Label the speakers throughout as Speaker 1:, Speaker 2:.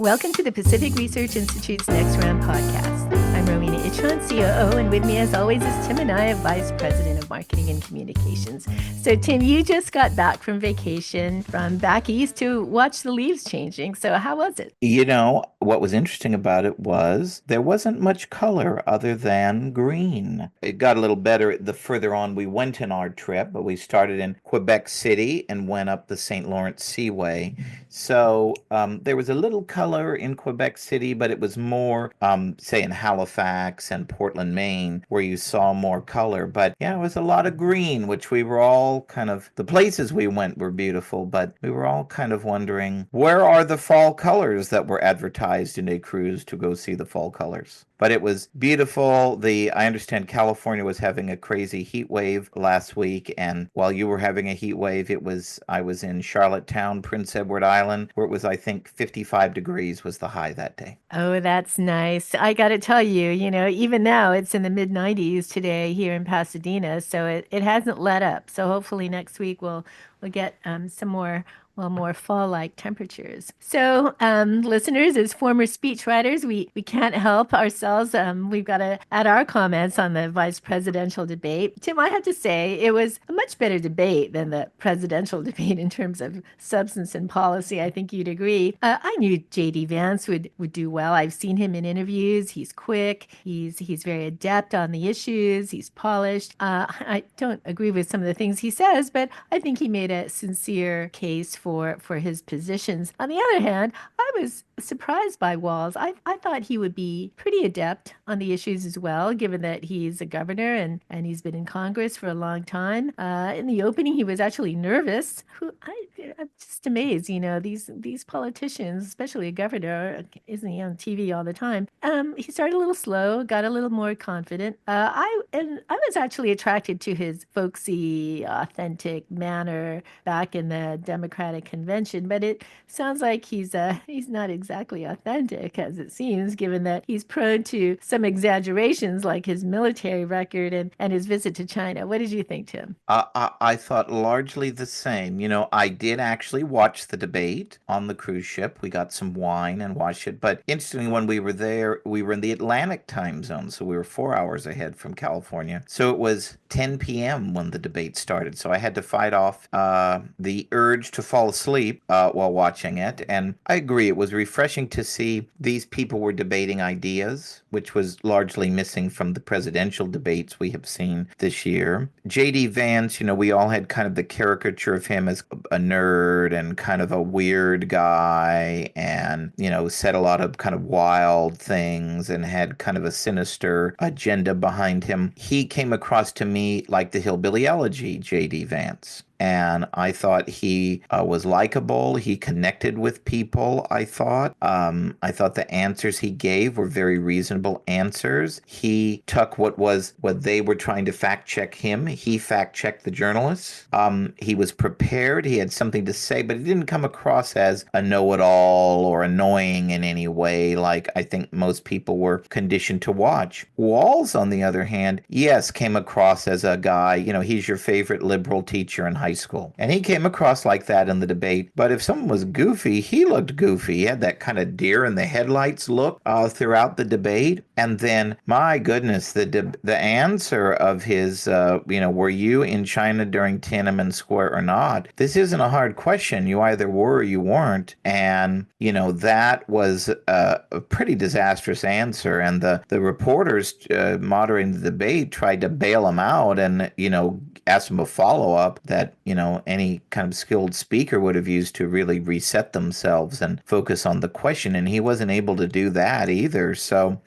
Speaker 1: Welcome to the Pacific Research Institute's Next Round podcast. I'm Rowena Ichon, COO, and with me as always is Tim Anaya, Vice President of Marketing and Communications. So Tim, you just got back from vacation from back east to watch the leaves changing. So how was it?
Speaker 2: You know, what was interesting about it was there wasn't much color other than green. It got a little better the further on we went in our trip, but we started in Quebec City and went up the St. Lawrence Seaway. So there was a little color in Quebec City, but it was more, say, in Halifax and Portland, Maine, where you saw more color. But yeah, it was a lot of green, which we were all kind of, the places we went were beautiful, but we were all kind of wondering, where are the fall colors that were advertised in a cruise to go see the fall colors? But it was beautiful. I understand California was having a crazy heat wave last week, and while you were having a heat wave, I was in Charlottetown, Prince Edward Island, where it was, I think, 55 degrees was the high that day.
Speaker 1: Oh, that's nice. I got to tell you, even now it's in the mid 90s today here in Pasadena, so it hasn't let up. So hopefully next week we'll get some more fall-like temperatures. So, listeners, as former speechwriters, we can't help ourselves. We've got to add our comments on the vice presidential debate. Tim, I have to say it was a much better debate than the presidential debate in terms of substance and policy. I think you'd agree. I knew J.D. Vance would do well. I've seen him in interviews. He's quick. He's very adept on the issues. He's polished. I don't agree with some of the things he says, but I think he made a sincere case for his positions. On the other hand, I was surprised by Walz. I thought he would be pretty adept on the issues as well, given that he's a governor and he's been in Congress for a long time. In the opening, he was actually nervous. I'm just amazed, these politicians, especially a governor, isn't he on TV all the time? He started a little slow, got a little more confident. I was actually attracted to his folksy, authentic manner back in the Democratic convention, but it sounds like he's not exactly authentic as it seems, given that he's prone to some exaggerations like his military record and his visit to China. What did you think, Tim?
Speaker 2: I thought largely the same. You know, I did actually watch the debate on the cruise ship. We got some wine and watched it. But interestingly, when we were there, we were in the Atlantic time zone. So we were 4 hours ahead from California. So it was 10 p.m. when the debate started. So I had to fight off the urge to fall asleep while watching it. And I agree, it was refreshing to see these people were debating ideas, which was largely missing from the presidential debates we have seen this year. J.D. Vance, we all had kind of the caricature of him as a nerd and kind of a weird guy and, said a lot of kind of wild things and had kind of a sinister agenda behind him. He came across to me like the hillbilly elegy, J.D. Vance. And I thought he was likable. He connected with people, I thought. I thought the answers he gave were very reasonable answers. He took what they were trying to fact check him. He fact checked the journalists. He was prepared. He had something to say, but he didn't come across as a know-it-all or annoying in any way, like I think most people were conditioned to watch. Walz, on the other hand, yes, came across as a guy, he's your favorite liberal teacher in high school. And he came across like that in the debate. But if someone was goofy, he looked goofy. He had that kind of deer in the headlights look throughout the debate. And then, my goodness, the answer of his, were you in China during Tiananmen Square or not? This isn't a hard question. You either were or you weren't. And, that was a pretty disastrous answer. And the reporters moderating the debate tried to bail him out and, asked him a follow-up that, any kind of skilled speaker would have used to really reset themselves and focus on the question. And he wasn't able to do that either. So,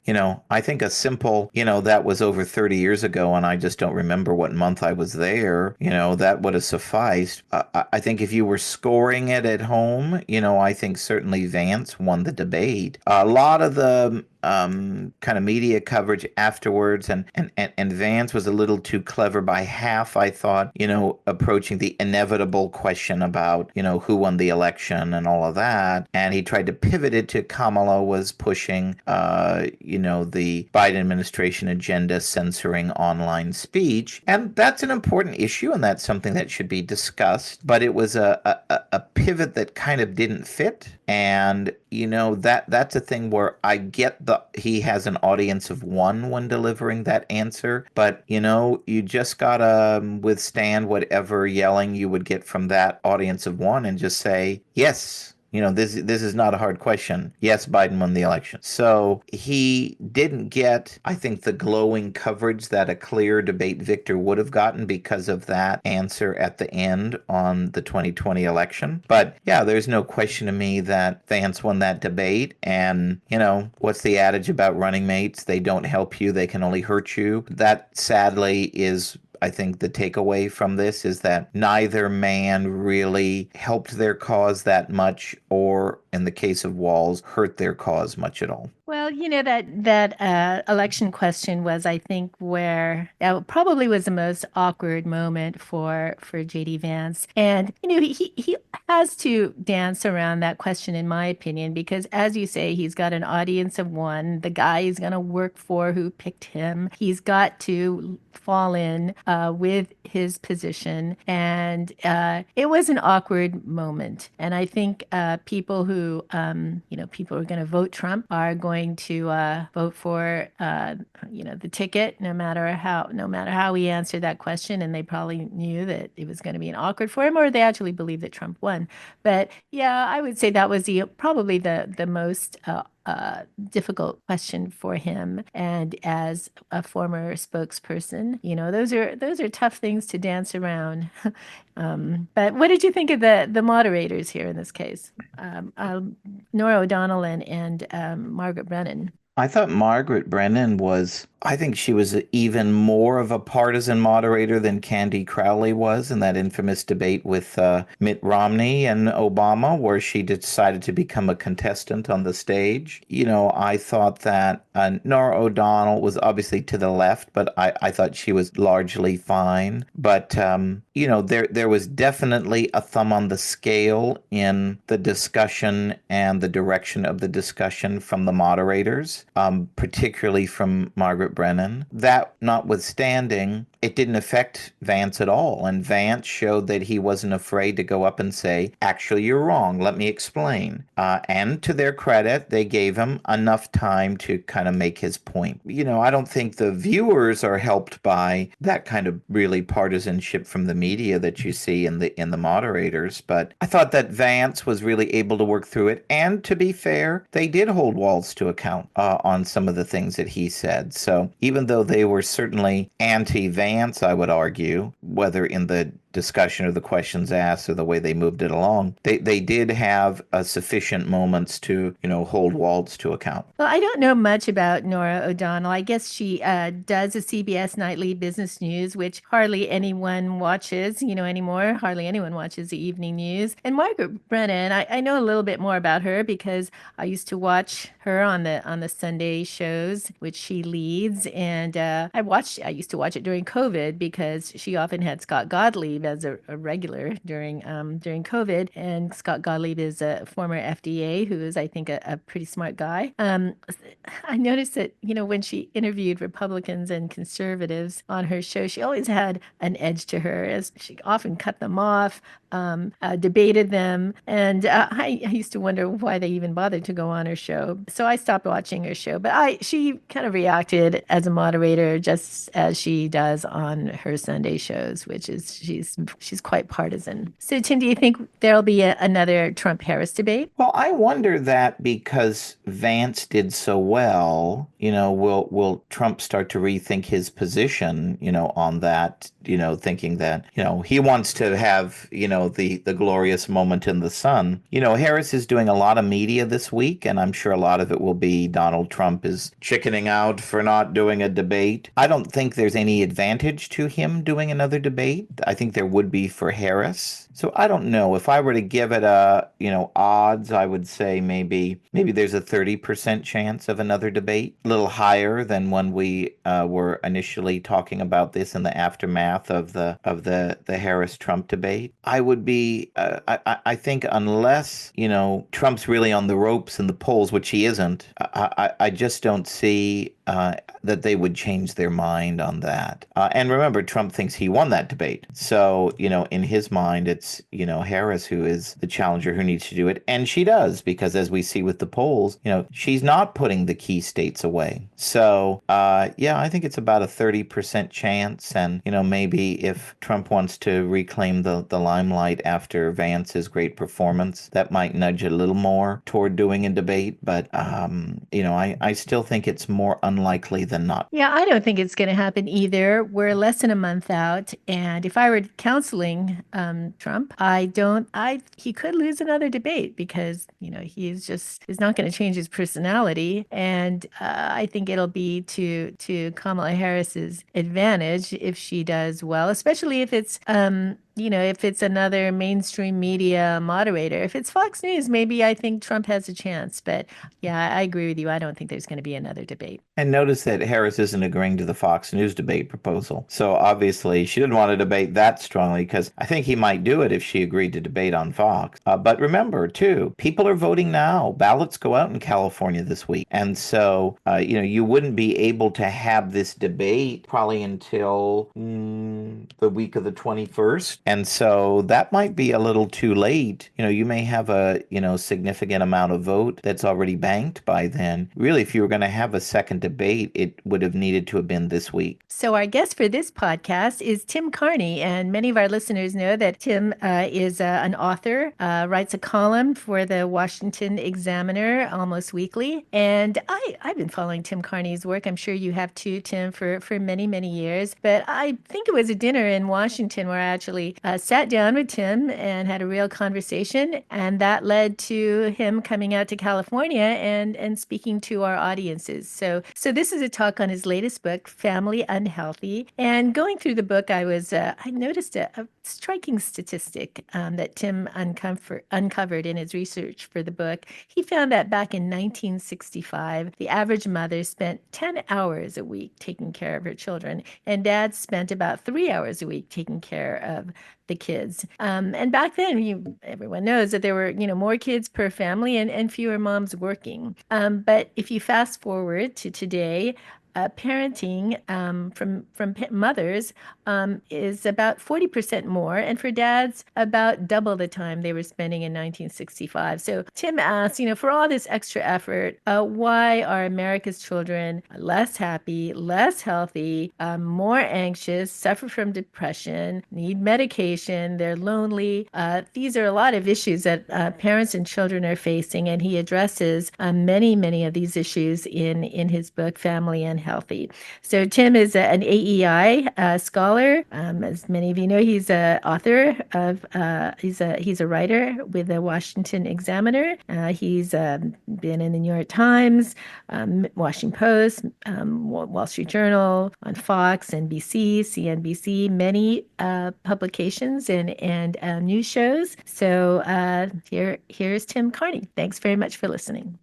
Speaker 2: I think a simple, that was over 30 years ago and I just don't remember what month I was there, that would have sufficed. I think if you were scoring it at home, I think certainly Vance won the debate. A lot of the kind of media coverage afterwards and Vance was a little too clever by half, I thought, approaching the inevitable question about, who won the election and all of that. And he tried to pivot it to Kamala was pushing, the Biden administration agenda censoring online speech. And that's an important issue and that's something that should be discussed. But it was a pivot that kind of didn't fit. And that's a thing where I get the he has an audience of one when delivering that answer, but you just gotta withstand whatever yelling you would get from that audience of one and just say yes. This is not a hard question. Yes, Biden won the election. So he didn't get, I think, the glowing coverage that a clear debate victor would have gotten because of that answer at the end on the 2020 election. But yeah, there's no question to me that Vance won that debate. And, what's the adage about running mates? They don't help you, they can only hurt you. That sadly is, I think, the takeaway from this is that neither man really helped their cause that much, or in the case of Walz, hurt their cause much at all.
Speaker 1: Well, that election question was, I think, where that probably was the most awkward moment for JD Vance, and he has to dance around that question, in my opinion, because as you say, he's got an audience of one. The guy he's going to work for, who picked him, he's got to fall in with his position, and it was an awkward moment. And I think people who are going to vote Trump are going to vote for the ticket, no matter how he answered that question, and they probably knew that it was going to be an awkward for him, or they actually believe that Trump won. But yeah, I would say that was probably the most difficult question for him. And as a former spokesperson, those are tough things to dance around. But what did you think of the moderators here in this case? Nora O'Donnell and Margaret Brennan.
Speaker 2: I thought Margaret Brennan I think she was even more of a partisan moderator than Candy Crowley was in that infamous debate with Mitt Romney and Obama, where she decided to become a contestant on the stage. I thought that Nora O'Donnell was obviously to the left, but I thought she was largely fine. But, there was definitely a thumb on the scale in the discussion and the direction of the discussion from the moderators, particularly from Margaret Brennan. That notwithstanding, it didn't affect Vance at all. And Vance showed that he wasn't afraid to go up and say, actually, you're wrong. Let me explain. And to their credit, they gave him enough time to kind of make his point. I don't think the viewers are helped by that kind of really partisanship from the media that you see in the moderators. But I thought that Vance was really able to work through it. And to be fair, they did hold Walz to account on some of the things that he said. So even though they were certainly anti-Vance, I would argue, whether in the discussion or the questions asked or the way they moved it along, they did have sufficient moments to, hold Walz to account.
Speaker 1: Well, I don't know much about Nora O'Donnell. I guess she does a CBS nightly business news, which hardly anyone watches, anymore. Hardly anyone watches the evening news. And Margaret Brennan, I know a little bit more about her because I used to watch her on the Sunday shows, which she leads, and I used to watch it during COVID because she often had Scott Gottlieb as a regular during COVID, and Scott Gottlieb is a former FDA who is, I think, a pretty smart guy. I noticed that, when she interviewed Republicans and conservatives on her show, she always had an edge to her, as she often cut them off, debated them, and I used to wonder why they even bothered to go on her show. So I stopped watching her show, but she kind of reacted as a moderator just as she does on her Sunday shows, which is she's quite partisan. So Tim, do you think there'll be another Trump-Harris debate?
Speaker 2: Well, I wonder that because Vance did so well, will Trump start to rethink his position, on that, thinking that, he wants to have, the glorious moment in the sun. Harris is doing a lot of media this week, and I'm sure a lot of it will be Donald Trump is chickening out for not doing a debate. I don't think there's any advantage to him doing another debate. I think there would be for Harris. So I don't know. If I were to give it odds, I would say maybe there's a 30% chance of another debate, a little higher than when we were initially talking about this in the aftermath of the Harris Trump debate. I would be I think unless Trump's really on the ropes in the polls, which he isn't, I just don't see that they would change their mind on that. And remember, Trump thinks he won that debate. So, in his mind, it's, Harris who is the challenger who needs to do it. And she does, because as we see with the polls, she's not putting the key states away. So, yeah, I think it's about a 30% chance. And, maybe if Trump wants to reclaim the limelight after Vance's great performance, that might nudge a little more toward doing a debate. But, I still think it's more unlikely than not.
Speaker 1: Yeah, I don't think it's going to happen either. We're less than a month out, and if I were counseling Trump, he could lose another debate because he's not going to change his personality, and I think it'll be to Kamala Harris's advantage if she does well, especially if it's if it's another mainstream media moderator. If it's Fox News, maybe I think Trump has a chance. But yeah, I agree with you. I don't think there's going to be another debate.
Speaker 2: And notice that Harris isn't agreeing to the Fox News debate proposal. So obviously, she didn't want to debate that strongly because I think he might do it if she agreed to debate on Fox. But remember, too, people are voting now. Ballots go out in California this week. And so, you wouldn't be able to have this debate probably until the week of the 21st. And so that might be a little too late. You may have a, significant amount of vote that's already banked by then. Really, if you were going to have a second debate, it would have needed to have been this week.
Speaker 1: So, our guest for this podcast is Tim Carney. And many of our listeners know that Tim is an author, writes a column for the Washington Examiner almost weekly. And I've been following Tim Carney's work. I'm sure you have too, Tim, for many, many years. But I think it was a dinner in Washington where I actually sat down with Tim and had a real conversation. And that led to him coming out to California and speaking to our audiences. So this is a talk on his latest book, Family Unhealthy. And going through the book, I noticed a striking statistic that Tim uncovered in his research for the book. He found that back in 1965, the average mother spent 10 hours a week taking care of her children, and dads spent about 3 hours a week taking care of the kids. And back then, everyone knows that there were, more kids per family and fewer moms working. But if you fast forward to today, parenting from mothers is about 40% more, and for dads, about double the time they were spending in 1965. So Tim asks, for all this extra effort, why are America's children less happy, less healthy, more anxious, suffer from depression, need medication, they're lonely? These are a lot of issues that parents and children are facing, and he addresses many, many of these issues in his book, Family Unhealthy. So Tim is an AEI scholar. As many of you know, he's a author of he's a writer with the Washington Examiner. He's been in the New York Times, Washington Post, Wall Street Journal, on Fox, NBC, CNBC, many publications and news shows. So here's Tim Carney. Thanks very much for listening.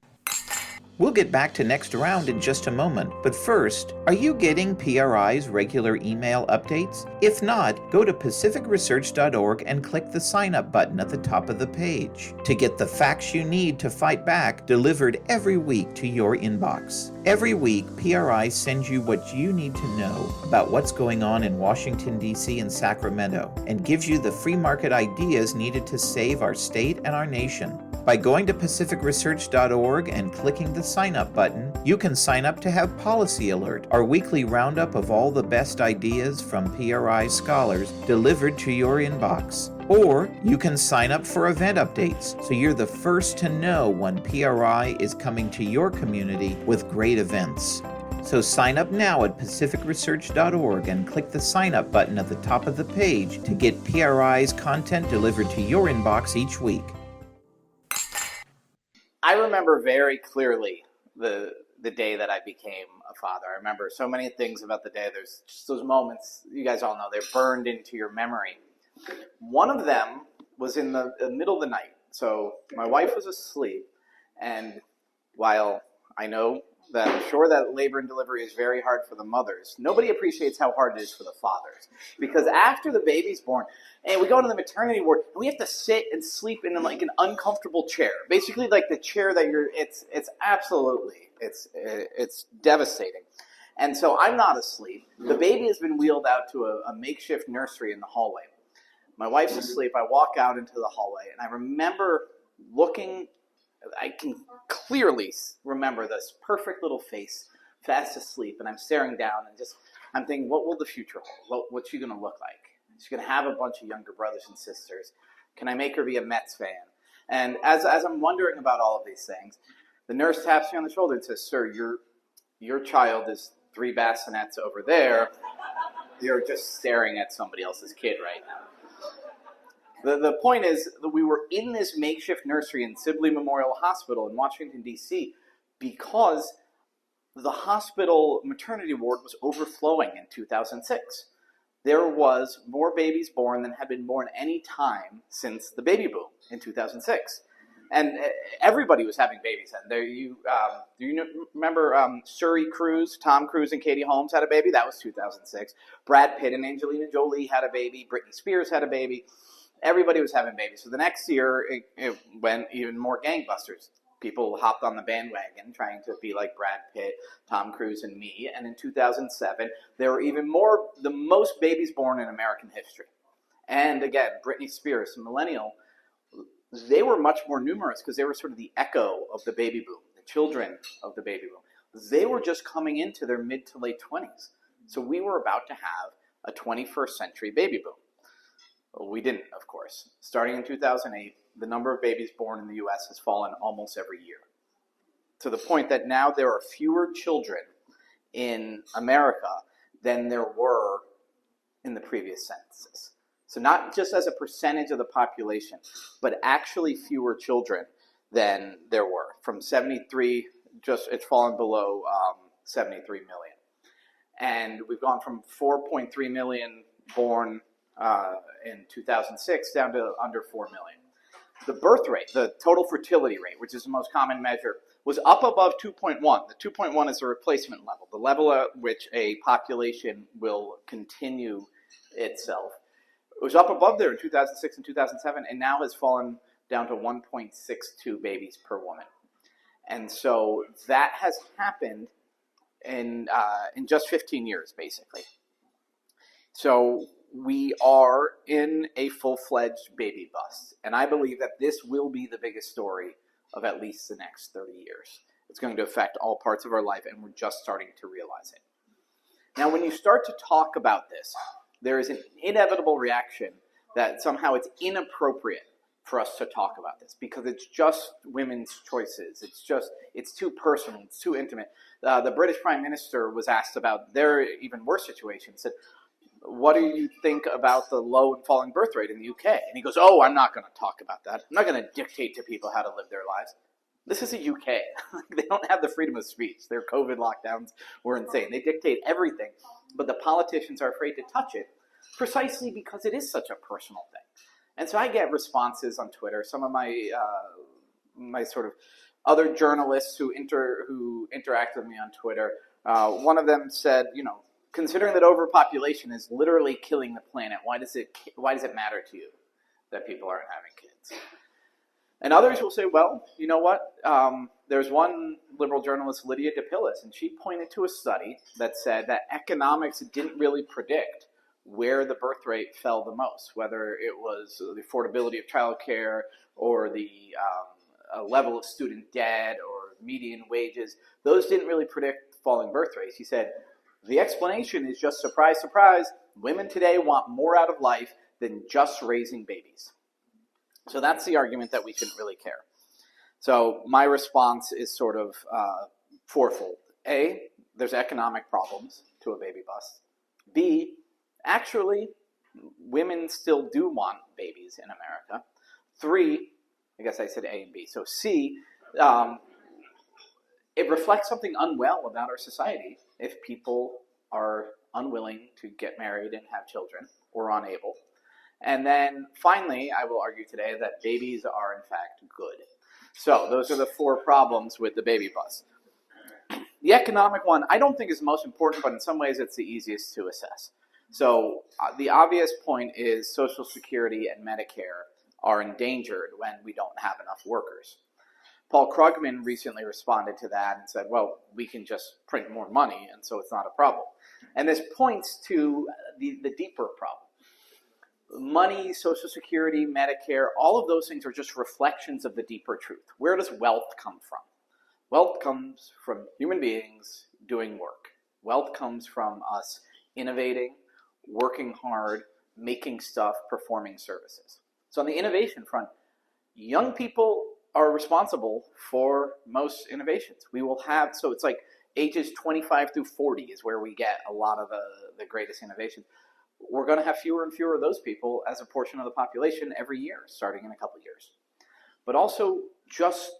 Speaker 2: We'll get back to Next Round in just a moment, but first, are you getting PRI's regular email updates? If not, go to pacificresearch.org and click the sign up button at the top of the page to get the facts you need to fight back delivered every week to your inbox. Every week, PRI sends you what you need to know about what's going on in Washington, D.C. and Sacramento, and gives you the free market ideas needed to save our state and our nation. By going to pacificresearch.org and clicking the sign up button, you can sign up to have Policy Alert, our weekly roundup of all the best ideas from PRI scholars delivered to your inbox. Or you can sign up for event updates so you're the first to know when PRI is coming to your community with great events. So sign up now at pacificresearch.org and click the sign up button at the top of the page to get PRI's content delivered to your inbox each week.
Speaker 3: I remember very clearly the day that I became a father. I remember so many things about the day. There's just those moments, you guys all know, they're burned into your memory. One of them was in the middle of the night. So my wife was asleep, and while I know that I'm sure that labor and delivery is very hard for the mothers. Nobody appreciates how hard it is for the fathers. Because after the baby's born, and we go into the maternity ward, and we have to sit and sleep in like an uncomfortable chair. Basically like the chair that it's absolutely, it's devastating. And so I'm not asleep. The baby has been wheeled out to a makeshift nursery in the hallway. My wife's asleep. I walk out into the hallway, and I remember looking. I can clearly remember this perfect little face, fast asleep, and I'm staring down and I'm thinking, what will the future hold? What's she going to look like? She's going to have a bunch of younger brothers and sisters. Can I make her be a Mets fan? And as I'm wondering about all of these things, the nurse taps me on the shoulder and says, "Sir, your child is 3 bassinets over there. You're just staring at somebody else's kid right now." The point is that we were in this makeshift nursery in Sibley Memorial Hospital in Washington, D.C. because the hospital maternity ward was overflowing in 2006. There was more babies born than had been born any time since the baby boom in 2006. And everybody was having babies. And do you remember Surrey Cruise, Tom Cruise and Katie Holmes had a baby? That was 2006. Brad Pitt and Angelina Jolie had a baby. Britney Spears had a baby. Everybody was having babies. So the next year, it went even more gangbusters. People hopped on the bandwagon trying to be like Brad Pitt, Tom Cruise, and me. And in 2007, there were the most babies born in American history. And again, Britney Spears, millennial, they were much more numerous because they were sort of the echo of the baby boom, the children of the baby boom. They were just coming into their mid to late 20s. So we were about to have a 21st century baby boom. Well, we didn't, of course. Starting in 2008, the number of babies born in the U.S. has fallen almost every year, to the point that now there are fewer children in America than there were in the previous census. So not just as a percentage of the population, but actually fewer children than there were. From 73, it's fallen below 73 million. And we've gone from 4.3 million born in 2006 down to under 4 million. The birth rate, the total fertility rate, which is the most common measure, was up above 2.1. The 2.1 is the replacement level, the level at which a population will continue itself. It was up above there in 2006 and 2007, and now has fallen down to 1.62 babies per woman. And so that has happened in just 15 years, basically. So we are in a full-fledged baby bust. And I believe that this will be the biggest story of at least the next 30 years. It's going to affect all parts of our life, and we're just starting to realize it. Now, when you start to talk about this, there is an inevitable reaction that somehow it's inappropriate for us to talk about this because it's just women's choices. It's too personal. It's too intimate. The British Prime Minister was asked about their even worse situation. He said, "What do you think about the low and falling birth rate in the UK?" And he goes, "Oh, I'm not going to talk about that. I'm not going to dictate to people how to live their lives." This is the UK. They don't have the freedom of speech. Their COVID lockdowns were insane. They dictate everything, but the politicians are afraid to touch it precisely because it is such a personal thing. And so I get responses on Twitter. Some of my my sort of other journalists who interact with me on Twitter, one of them said, considering that overpopulation is literally killing the planet, why does it matter to you that people aren't having kids? And others will say, well, you know what? There's one liberal journalist, Lydia DePillis, and she pointed to a study that said that economics didn't really predict where the birth rate fell the most, whether it was the affordability of childcare or the level of student debt or median wages. Those didn't really predict falling birth rates. He said, the explanation is just surprise, surprise, women today want more out of life than just raising babies. So that's the argument that we shouldn't really care. So my response is sort of fourfold. A, there's economic problems to a baby bust. B, actually, women still do want babies in America. 3, I guess I said A and B. So C, it reflects something unwell about our society if people are unwilling to get married and have children or unable. And then finally, I will argue today that babies are in fact good. So those are the 4 problems with the baby bust. The economic one, I don't think is the most important, but in some ways it's the easiest to assess. So the obvious point is Social Security and Medicare are endangered when we don't have enough workers. Paul Krugman recently responded to that and said, well, we can just print more money, and so it's not a problem. And this points to the deeper problem. Money, Social Security, Medicare, all of those things are just reflections of the deeper truth. Where does wealth come from? Wealth comes from human beings doing work. Wealth comes from us innovating, working hard, making stuff, performing services. So on the innovation front, young people are responsible for most innovations. We will have, so it's like ages 25 through 40 is where we get a lot of the greatest innovations. We're going to have fewer and fewer of those people as a portion of the population every year, starting in a couple of years. But also just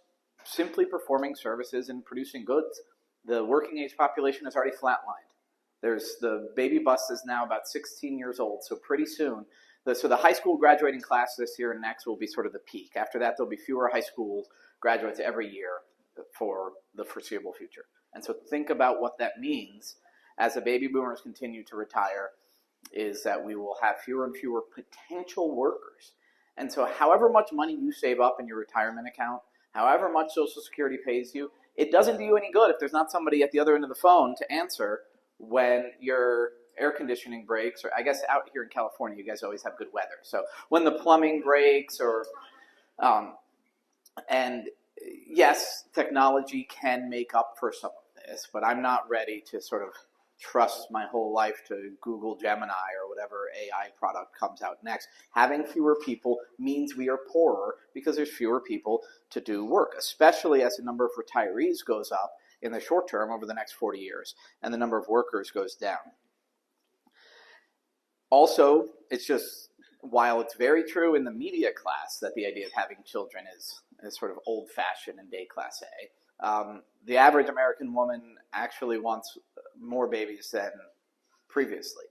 Speaker 3: simply performing services and producing goods. The working age population has already flatlined. There's the baby bust is now about 16 years old, so pretty soon. So the high school graduating class this year and next will be sort of the peak. After that, there'll be fewer high school graduates every year for the foreseeable future. And so think about what that means as the baby boomers continue to retire, is that we will have fewer and fewer potential workers. And so however much money you save up in your retirement account, however much Social Security pays you, it doesn't do you any good if there's not somebody at the other end of the phone to answer when your air conditioning breaks, or I guess out here in California, you guys always have good weather. So when the plumbing breaks, or and yes, technology can make up for some of this, but I'm not ready to sort of trust my whole life to Google Gemini or whatever AI product comes out next. Having fewer people means we are poorer because there's fewer people to do work, especially as the number of retirees goes up in the short term over the next 40 years and the number of workers goes down. Also, it's just, while it's very true in the media class that the idea of having children is sort of old-fashioned in day class A, the average American woman actually wants more babies than previously.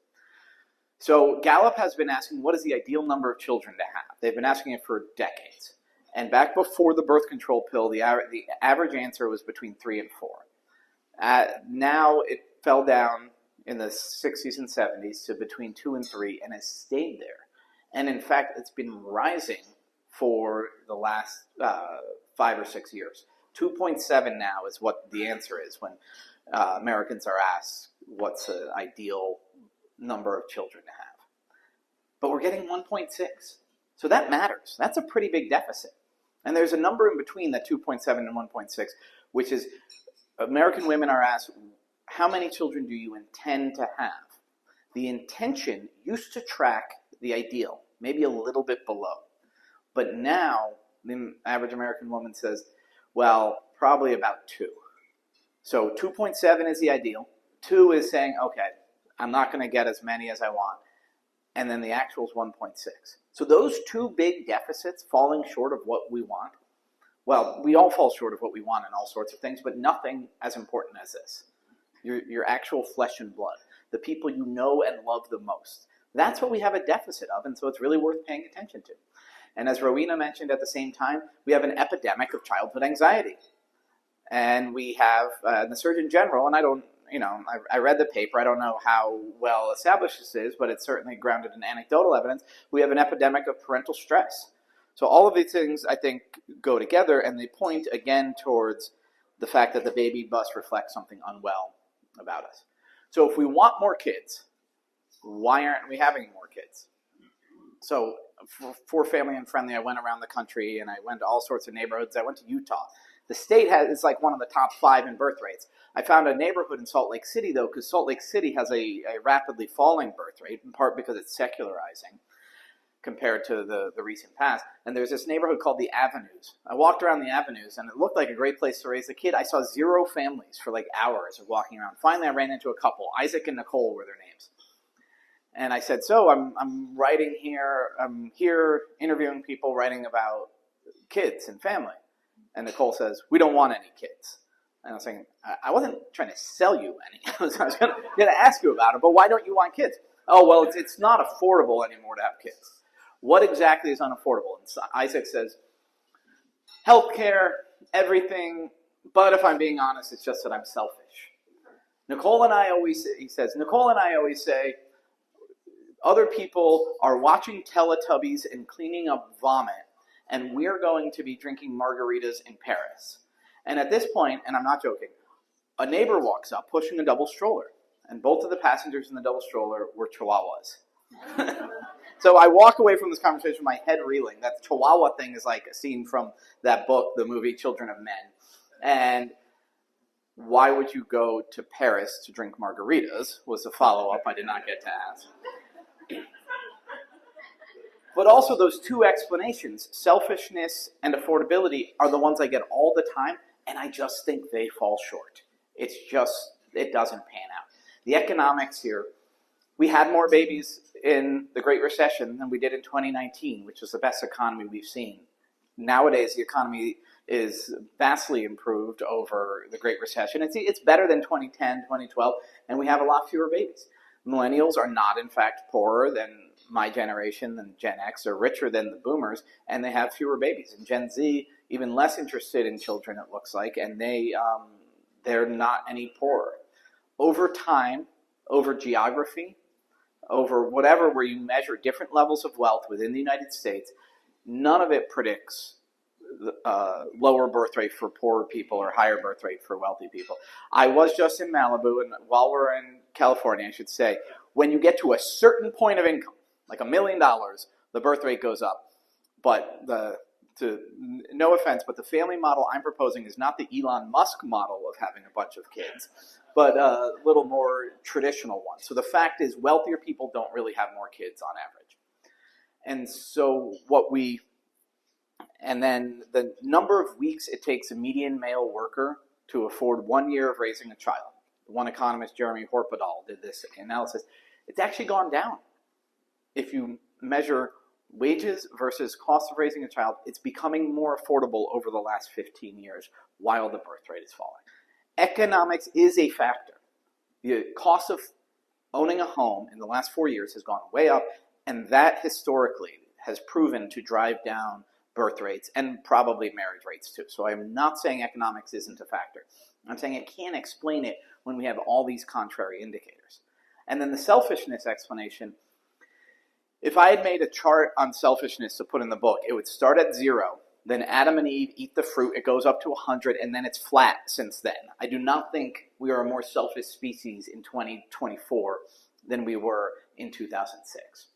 Speaker 3: So Gallup has been asking, what is the ideal number of children to have? They've been asking it for decades. And back before the birth control pill, the average answer was between 3 and 4. Now it fell down in the 60s and 70s to between 2 and 3 and has stayed there. And in fact, it's been rising for the last 5 or 6 years. 2.7 now is what the answer is when Americans are asked what's the ideal number of children to have. But we're getting 1.6. So that matters. That's a pretty big deficit. And there's a number in between that 2.7 and 1.6, which is American women are asked, how many children do you intend to have? The intention used to track the ideal, maybe a little bit below. But now the average American woman says, well, probably about 2. So 2.7 is the ideal. 2 is saying, okay, I'm not going to get as many as I want. And then the actual is 1.6. So those two big deficits falling short of what we want, well, we all fall short of what we want in all sorts of things, but nothing as important as this. Your actual flesh and blood, the people you know and love the most. That's what we have a deficit of, and so it's really worth paying attention to. And as Rowena mentioned at the same time, we have an epidemic of childhood anxiety. And we have the Surgeon General, and I read the paper. I don't know how well established this is, but it's certainly grounded in anecdotal evidence. We have an epidemic of parental stress. So all of these things, I think, go together, and they point again towards the fact that the baby bust reflects something unwell about us. So if we want more kids, why aren't we having more kids? So for Family Unfriendly, I went around the country, and I went to all sorts of neighborhoods. I went to Utah. The state is like one of the top 5 in birth rates. I found a neighborhood in Salt Lake City, though, because Salt Lake City has a rapidly falling birth rate, in part because it's secularizing compared to the recent past. And there's this neighborhood called the Avenues. I walked around the Avenues, and it looked like a great place to raise a kid. I saw 0 families for like hours of walking around. Finally, I ran into a couple. Isaac and Nicole were their names. And I said, so I'm writing here. I'm here interviewing people, writing about kids and family. And Nicole says, we don't want any kids. And I was saying, I wasn't trying to sell you any. I was going to ask you about it, but why don't you want kids? Oh, well, it's not affordable anymore to have kids. What exactly is unaffordable? And so Isaac says, healthcare, everything, But if I'm being honest, it's just that I'm selfish. Nicole and I always say, other people are watching Teletubbies and cleaning up vomit, and we're going to be drinking margaritas in Paris. And at this point, and I'm not joking, a neighbor walks up pushing a double stroller, and both of the passengers in the double stroller were Chihuahuas. So I walk away from this conversation with my head reeling. That Chihuahua thing is like a scene from that book, the movie Children of Men. And why would you go to Paris to drink margaritas was a follow-up I did not get to ask. But also those two explanations, selfishness and affordability, are the ones I get all the time, and I just think they fall short. It doesn't pan out. The economics here, we had more babies in the Great Recession than we did in 2019, which is the best economy we've seen. Nowadays, the economy is vastly improved over the Great Recession. It's better than 2010, 2012, and we have a lot fewer babies. Millennials are not, in fact, poorer than my generation, than Gen X. They're richer than the boomers, and they have fewer babies. And Gen Z, even less interested in children, it looks like, and they're not any poorer. Over time, over geography, over whatever where you measure different levels of wealth within the United States, none of it predicts lower birth rate for poorer people or higher birth rate for wealthy people. I was just in Malibu, and while we're in California, I should say, when you get to a certain point of income, like $1 million, the birth rate goes up. But no offense, but the family model I'm proposing is not the Elon Musk model of having a bunch of kids, but a little more traditional one. So the fact is, wealthier people don't really have more kids on average. And so and then the number of weeks it takes a median male worker to afford 1 year of raising a child. One economist, Jeremy Horpadal, did this analysis. It's actually gone down. If you measure wages versus cost of raising a child, it's becoming more affordable over the last 15 years while the birth rate is falling. Economics is a factor. The cost of owning a home in the last 4 years has gone way up, and that historically has proven to drive down birth rates and probably marriage rates too. So I'm not saying economics isn't a factor. I'm saying it can't explain it when we have all these contrary indicators. And then the selfishness explanation, if I had made a chart on selfishness to put in the book, it would start at 0, then Adam and Eve eat the fruit, it goes up to 100, and then it's flat since then. I do not think we are a more selfish species in 2024 than we were in 2006.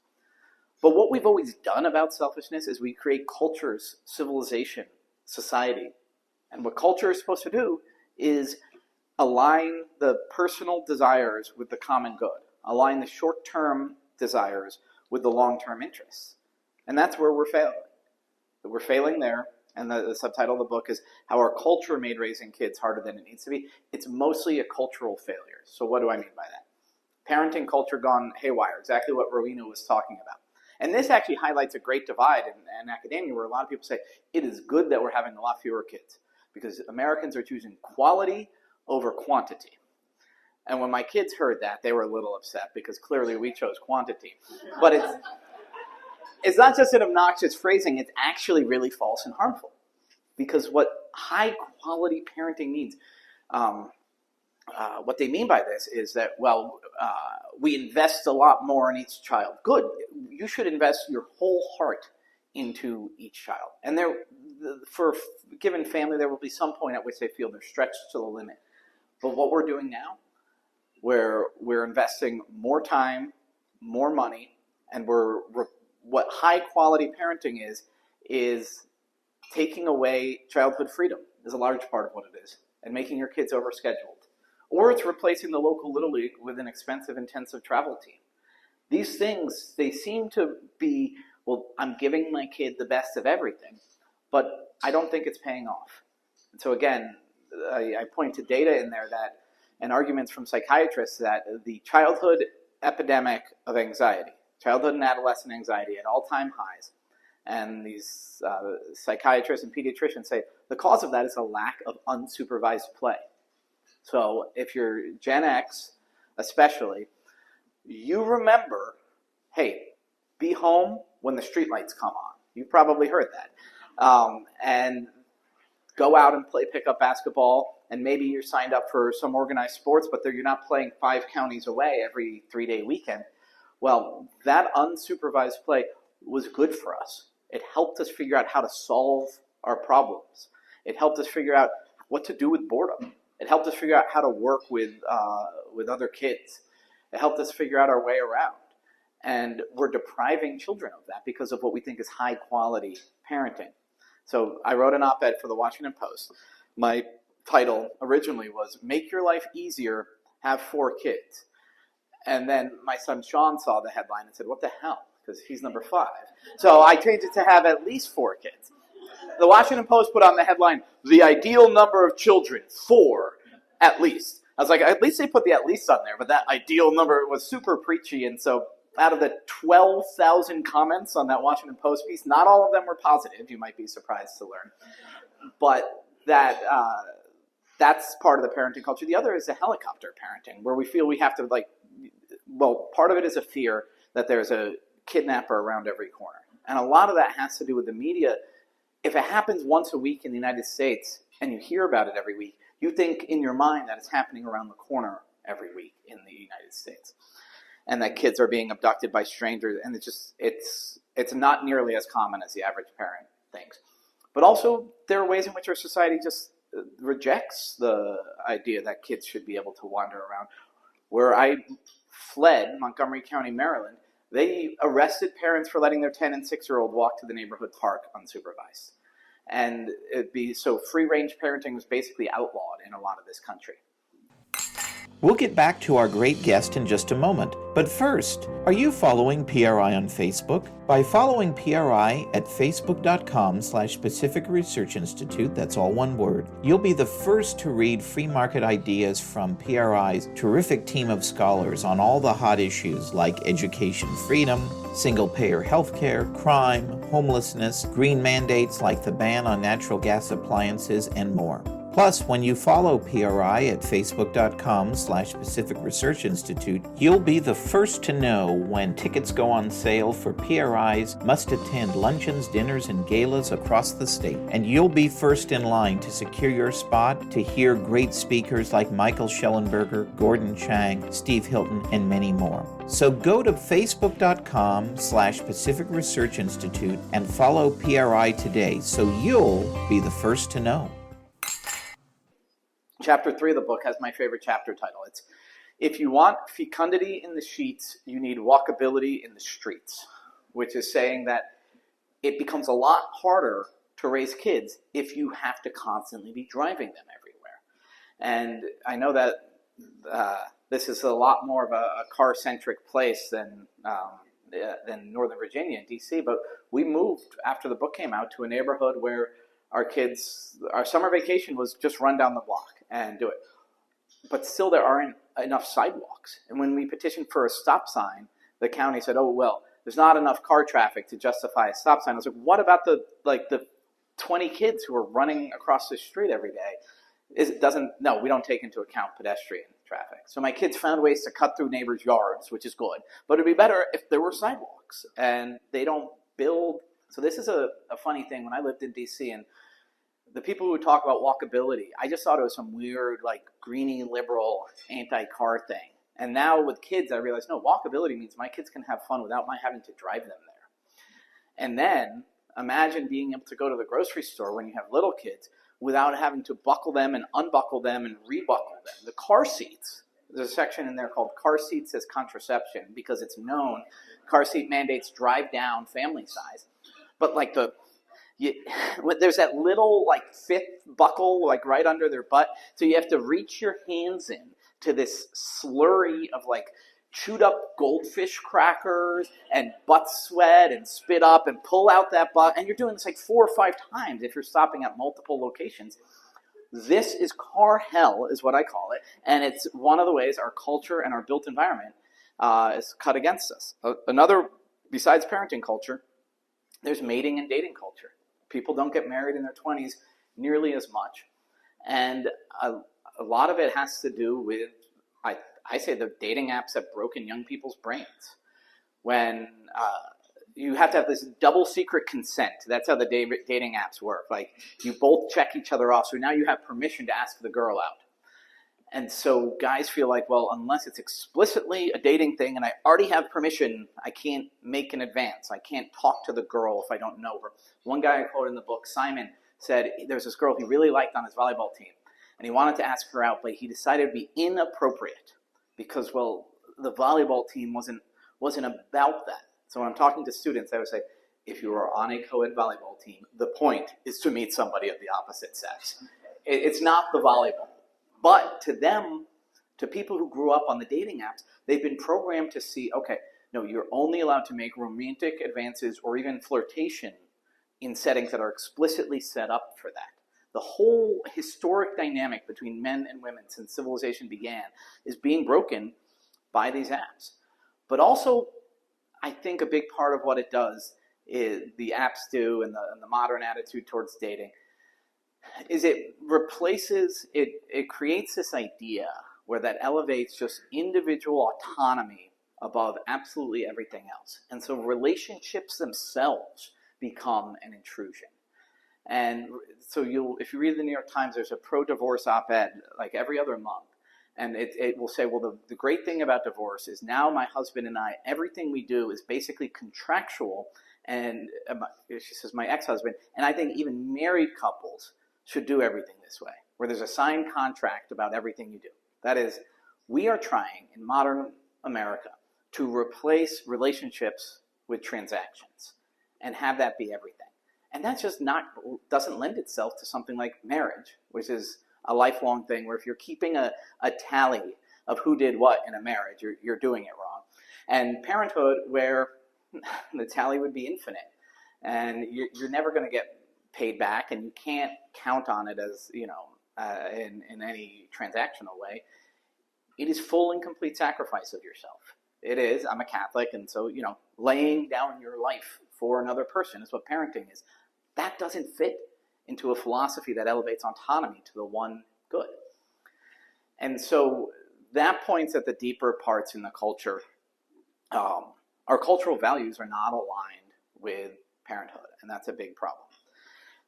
Speaker 3: But what we've always done about selfishness is we create cultures, civilization, society. And what culture is supposed to do is align the personal desires with the common good, align the short-term desires with the long-term interests. And that's where we're failing. We're failing there, and the subtitle of the book is How Our Culture Made Raising Kids Harder Than It Needs to Be. It's mostly a cultural failure. So what do I mean by that? Parenting culture gone haywire, exactly what Rowena was talking about. And this actually highlights a great divide in academia where a lot of people say it is good that we're having a lot fewer kids because Americans are choosing quality over quantity. And when my kids heard that, they were a little upset because clearly we chose quantity. But it's not just an obnoxious phrasing, it's actually really false and harmful. Because what high quality parenting means, what they mean by this is that, we invest a lot more in each child. Good. You should invest your whole heart into each child. And for a given family, there will be some point at which they feel they're stretched to the limit. But what we're doing now, where we're investing more time, more money, and what high quality parenting is taking away childhood freedom is a large part of what it is, and making your kids overscheduled. Or it's replacing the local Little League with an expensive, intensive travel team. These things, they seem to be, I'm giving my kid the best of everything, but I don't think it's paying off. And so again, I point to data in there and arguments from psychiatrists that the childhood epidemic of anxiety, childhood and adolescent anxiety at all-time highs, and these psychiatrists and pediatricians say the cause of that is a lack of unsupervised play. So if you're Gen X, especially, you remember, hey, be home when the streetlights come on. You've probably heard that. And go out and play pickup basketball, and maybe you're signed up for some organized sports, but you're not playing 5 counties away every 3-day weekend. Well, that unsupervised play was good for us. It helped us figure out how to solve our problems. It helped us figure out what to do with boredom. It helped us figure out how to work with other kids. It helped us figure out our way around. And we're depriving children of that because of what we think is high quality parenting. So I wrote an op-ed for the Washington Post. My title originally was "Make Your Life Easier, Have 4 Kids." And then my son Sean saw the headline and said, "What the hell?" Because he's number 5. So I changed it to "Have at least 4 kids." The Washington Post put on the headline, "The ideal number of children, 4 at least." I was like, at least they put the "at least" on there, but that ideal number was super preachy. And so out of the 12,000 comments on that Washington Post piece, not all of them were positive. You might be surprised to learn. But that's part of the parenting culture. The other is the helicopter parenting, where we feel we have to, part of it is a fear that there's a kidnapper around every corner. And a lot of that has to do with the media. If it happens once a week in the United States and you hear about it every week, you think in your mind that it's happening around the corner every week in the United States. And that kids are being abducted by strangers, and it's not nearly as common as the average parent thinks. But also, there are ways in which our society just rejects the idea that kids should be able to wander around. Where I fled, Montgomery County, Maryland, they arrested parents for letting their 10 and 6-year-old walk to the neighborhood park unsupervised. And free-range parenting was basically outlawed in a lot of this country.
Speaker 2: We'll get back to our great guest in just a moment. But first, are you following PRI on Facebook? By following PRI at facebook.com/Pacific Research Institute, that's all one word, you'll be the first to read free market ideas from PRI's terrific team of scholars on all the hot issues like education freedom, single-payer healthcare, crime, homelessness, green mandates like the ban on natural gas appliances, and more. Plus, when you follow PRI at facebook.com/Pacific Research Institute, you'll be the first to know when tickets go on sale for PRI's must-attend luncheons, dinners, and galas across the state. And you'll be first in line to secure your spot to hear great speakers like Michael Schellenberger, Gordon Chang, Steve Hilton, and many more. So go to facebook.com/Pacific Research Institute and follow PRI today so you'll be the first to know.
Speaker 3: Chapter 3 of the book has my favorite chapter title. It's "If you want fecundity in the sheets, you need walkability in the streets," which is saying that it becomes a lot harder to raise kids if you have to constantly be driving them everywhere. And I know that this is a lot more of a car-centric place than Northern Virginia and D.C., but we moved after the book came out to a neighborhood where our summer vacation was just run down the block and do it. But still there aren't enough sidewalks. And when we petitioned for a stop sign, the county said, "Oh, well, there's not enough car traffic to justify a stop sign." I was like, what about the 20 kids who are running across the street every day? No, we don't take into account pedestrian traffic. So my kids found ways to cut through neighbors' yards, which is good. But it'd be better if there were sidewalks. And they don't build. So this is a funny thing. When I lived in D.C., and the people who talk about walkability, I just thought it was some weird, greenie liberal anti-car thing. And now with kids, I realize, no, walkability means my kids can have fun without my having to drive them there. And then imagine being able to go to the grocery store when you have little kids without having to buckle them and unbuckle them and rebuckle them. The car seats, there's a section in there called "Car Seats as Contraception," because it's known car seat mandates drive down family size. But there's that little fifth buckle right under their butt, so you have to reach your hands in to this slurry of chewed up goldfish crackers and butt sweat and spit up and pull out that butt, and you're doing this 4 or 5 times if you're stopping at multiple locations. This is car hell, is what I call it, and it's one of the ways our culture and our built environment is cut against us. Another, besides parenting culture, there's mating and dating culture. People don't get married in their 20s nearly as much. And a lot of it has to do with, I say, the dating apps have broken young people's brains. When you have to have this double secret consent. That's how the dating apps work. Like, you both check each other off, so now you have permission to ask the girl out. And so guys feel like, well, unless it's explicitly a dating thing and I already have permission, I can't make an advance. I can't talk to the girl if I don't know her. One guy I quoted in the book, Simon, said there's this girl he really liked on his volleyball team, and he wanted to ask her out, but he decided to be inappropriate because, well, the volleyball team wasn't about that. So when I'm talking to students, I would say, if you are on a co-ed volleyball team, the point is to meet somebody of the opposite sex. It's not the volleyball. But to them, to people who grew up on the dating apps, they've been programmed to see, okay, no, you're only allowed to make romantic advances or even flirtation in settings that are explicitly set up for that. The whole historic dynamic between men and women since civilization began is being broken by these apps. But also, I think a big part of what it does is the apps do, and the modern attitude towards dating, is it replaces, it creates this idea where that elevates just individual autonomy above absolutely everything else. And so relationships themselves become an intrusion. And so if you read the New York Times, there's a pro-divorce op-ed like every other month. And it will say, well, the great thing about divorce is now my husband and I, everything we do is basically contractual. And she says, my ex-husband, and I think even married couples should do everything this way, where there's a signed contract about everything you do. That is, we are trying in modern America to replace relationships with transactions and have that be everything. And that's just doesn't lend itself to something like marriage, which is a lifelong thing where if you're keeping a tally of who did what in a marriage, you're doing it wrong. And parenthood, where the tally would be infinite, and you're never going to get paid back, and you can't count on it as, in any transactional way. It is full and complete sacrifice of yourself. It is. I'm a Catholic, and so, laying down your life for another person is what parenting is. That doesn't fit into a philosophy that elevates autonomy to the one good. And so that points at the deeper parts in the culture. Our cultural values are not aligned with parenthood, and that's a big problem.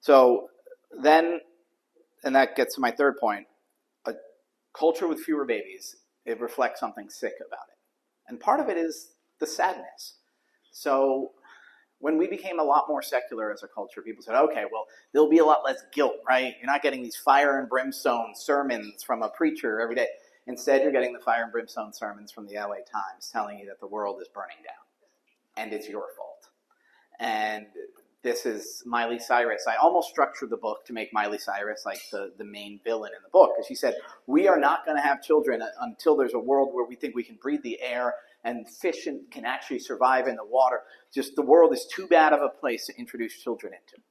Speaker 3: So then, and that gets to my third point, a culture with fewer babies, it reflects something sick about it. And part of it is the sadness. So when we became a lot more secular as a culture, people said, okay, well, there'll be a lot less guilt, right? You're not getting these fire and brimstone sermons from a preacher every day. Instead, you're getting the fire and brimstone sermons from the LA Times telling you that the world is burning down and it's your fault. And this is Miley Cyrus. I almost structured the book to make Miley Cyrus like the main villain in the book, because she said, we are not going to have children until there's a world where we think we can breathe the air and fish can actually survive in the water. Just the world is too bad of a place to introduce children into.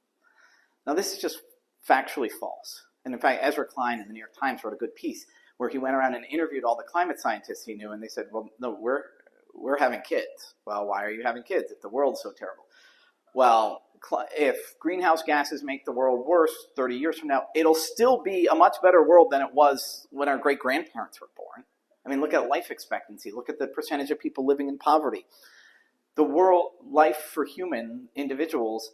Speaker 3: Now, this is just factually false. And in fact, Ezra Klein in the New York Times wrote a good piece where he went around and interviewed all the climate scientists he knew, and they said, well, no, we're having kids. Well, why are you having kids if the world's so terrible? Well, if greenhouse gases make the world worse 30 years from now, it'll still be a much better world than it was when our great-grandparents were born. I mean, look at life expectancy. Look at the percentage of people living in poverty. The world, life for human individuals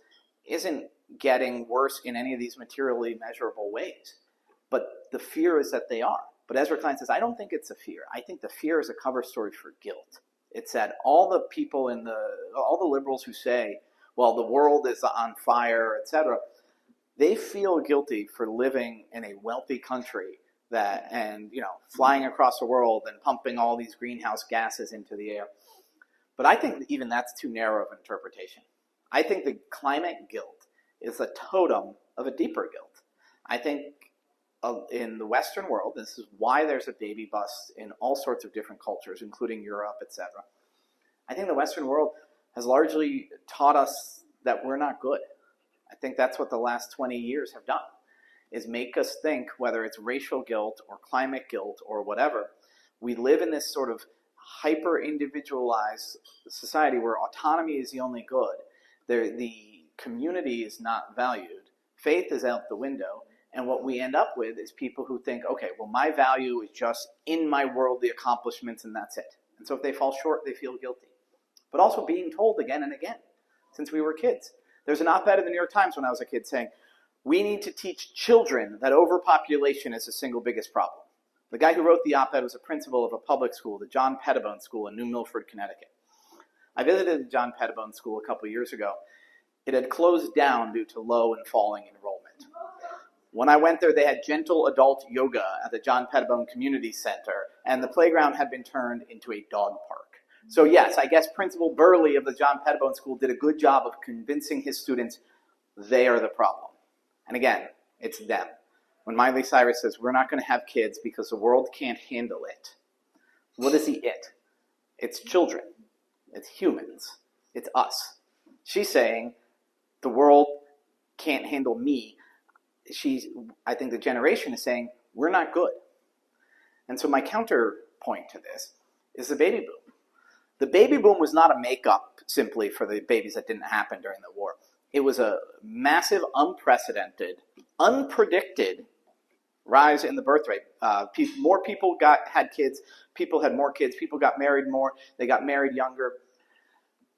Speaker 3: isn't getting worse in any of these materially measurable ways. But the fear is that they are. But Ezra Klein says, I don't think it's a fear. I think the fear is a cover story for guilt. It's that all the people all the liberals who say, well, the world is on fire, etc., they feel guilty for living in a wealthy country and flying across the world and pumping all these greenhouse gases into the air. But I think even that's too narrow of an interpretation. I think the climate guilt is a totem of a deeper guilt. I think in the Western world, this is why there's a baby bust in all sorts of different cultures, including Europe, etc. I think the Western world has largely taught us that we're not good. I think that's what the last 20 years have done, is make us think, whether it's racial guilt or climate guilt or whatever, we live in this sort of hyper-individualized society where autonomy is the only good. The community is not valued. Faith is out the window. And what we end up with is people who think, okay, well, my value is just in my worldly accomplishments and that's it. And so if they fall short, they feel guilty. But also being told again and again, since we were kids. There's an op-ed in the New York Times when I was a kid saying, we need to teach children that overpopulation is the single biggest problem. The guy who wrote the op-ed was a principal of a public school, the John Pettibone School in New Milford, Connecticut. I visited the John Pettibone School a couple years ago. It had closed down due to low and falling enrollment. When I went there, they had gentle adult yoga at the John Pettibone Community Center, and the playground had been turned into a dog park. So yes, I guess Principal Burley of the John Pettibone School did a good job of convincing his students they are the problem. And again, it's them. When Miley Cyrus says, we're not going to have kids because the world can't handle it, what is the it? It's children. It's humans. It's us. She's saying, the world can't handle me. I think the generation is saying, we're not good. And so my counterpoint to this is the baby boom. The baby boom was not a makeup simply for the babies that didn't happen during the war. It was a massive, unprecedented, unpredicted rise in the birth rate. More people had kids. People had more kids. People got married more. They got married younger.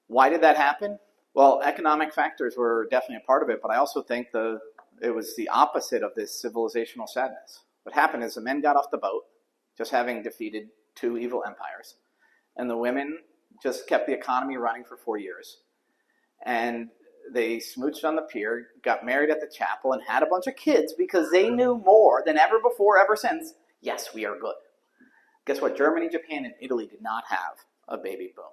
Speaker 3: Why did that happen? Well, economic factors were definitely a part of it, but I also think it was the opposite of this civilizational sadness. What happened is the men got off the boat, just having defeated 2 evil empires, and the women just kept the economy running for 4 years. And they smooched on the pier, got married at the chapel, and had a bunch of kids because they knew more than ever before, ever since, yes, we are good. Guess what? Germany, Japan, and Italy did not have a baby boom.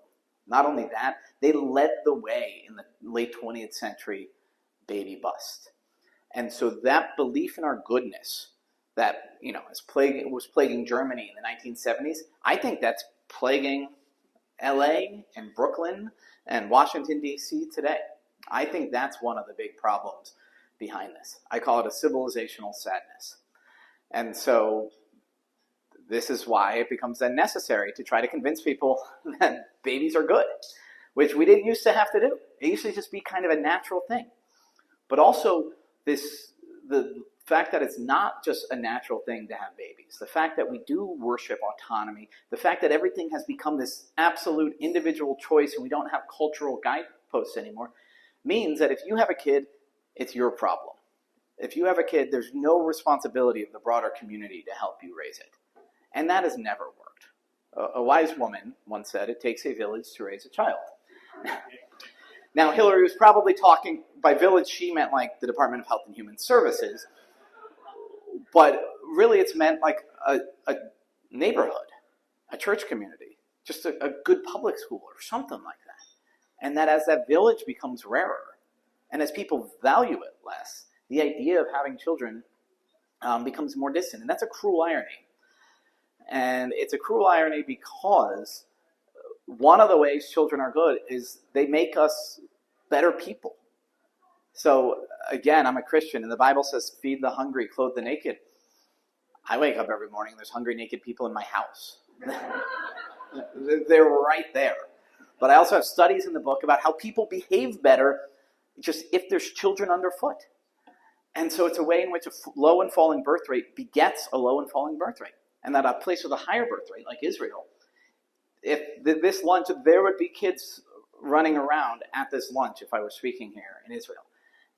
Speaker 3: Not only that, they led the way in the late 20th century baby bust. And so that belief in our goodness that was plaguing Germany in the 1970s, I think that's plaguing LA and Brooklyn and Washington, D.C. today. I think that's one of the big problems behind this. I call it a civilizational sadness. And so this is why it becomes then necessary to try to convince people that babies are good, which we didn't used to have to do. It used to just be kind of a natural thing. But also the fact that it's not just a natural thing to have babies, the fact that we do worship autonomy, the fact that everything has become this absolute individual choice and we don't have cultural guideposts anymore, means that if you have a kid, it's your problem. If you have a kid, there's no responsibility of the broader community to help you raise it. And that has never worked. A wise woman once said, it takes a village to raise a child. Now, Hillary was probably talking, by village, she meant like the Department of Health and Human Services, but really it's meant like a neighborhood, a church community, just a good public school or something like that. And that as that village becomes rarer, and as people value it less, the idea of having children becomes more distant. And that's a cruel irony. And it's a cruel irony because one of the ways children are good is they make us better people. So again, I'm a Christian, and the Bible says, feed the hungry, clothe the naked. I wake up every morning, there's hungry, naked people in my house. They're right there. But I also have studies in the book about how people behave better just if there's children underfoot. And so it's a way in which a low and falling birth rate begets a low and falling birth rate. And that a place with a higher birth rate, like Israel, if this lunch, there would be kids running around at this lunch if I were speaking here in Israel.